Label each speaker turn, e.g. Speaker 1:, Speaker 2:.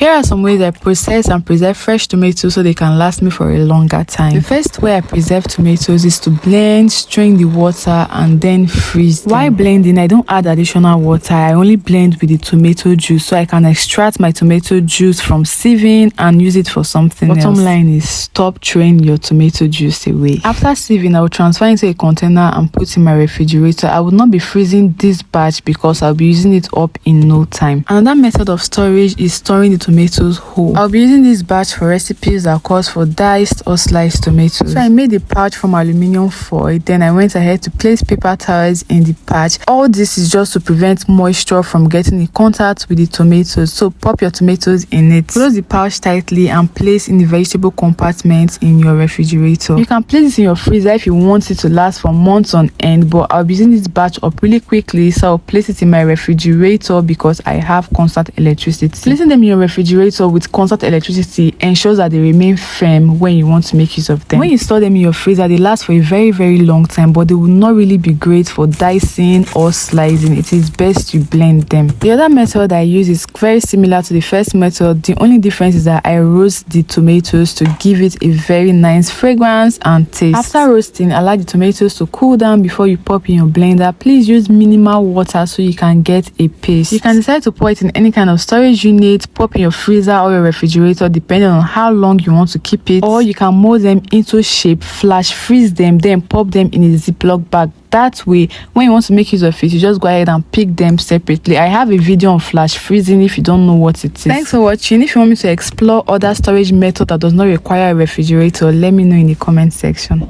Speaker 1: Here are some ways I process and preserve fresh tomatoes so they can last me for a longer time. The first way I preserve tomatoes is to blend, strain the water, and then freeze them. While blending, I don't add additional water. I only blend with the tomato juice so I can extract my tomato juice from sieving and use it for something else. Bottom line is stop throwing your tomato juice away. After sieving, I will transfer into a container and put in my refrigerator. I will not be freezing this batch because I'll be using it up in no time. Another method of storage is storing the tomatoes whole. I'll be using this batch for recipes that calls for diced or sliced tomatoes. So I made a pouch from aluminium foil. Then I went ahead to place paper towels in the patch. All this is just to prevent moisture from getting in contact with the tomatoes. So pop your tomatoes in it. Close the pouch tightly and place in the vegetable compartment in your refrigerator. You can place it in your freezer if you want it to last for months on end, but I'll be using this batch up really quickly, so I'll place it in my refrigerator because I have constant electricity. Placing them in your refrigerator with constant electricity ensures that they remain firm when you want to make use of them. When you store them in your freezer, they last for a very long time, but they will not really be great for dicing or slicing. It is best you blend them. The other method I use is very similar to the first method. The only difference is that I roast the tomatoes to give it a very nice fragrance and taste. After roasting, allow the tomatoes to cool down before you pop in your blender. Please use minimal water so you can get a paste. You can decide to pour it in any kind of storage unit, pop in your freezer or your refrigerator depending on how long you want to keep it, or you can mold them into shape, flash freeze them, then pop them in a Ziploc bag. That way, when you want to make use of it, you just go ahead and pick them separately. I have a video on flash freezing if you don't know what it is. Thanks for watching. If you want me to explore other storage method that does not require a refrigerator, let me know in the comment section.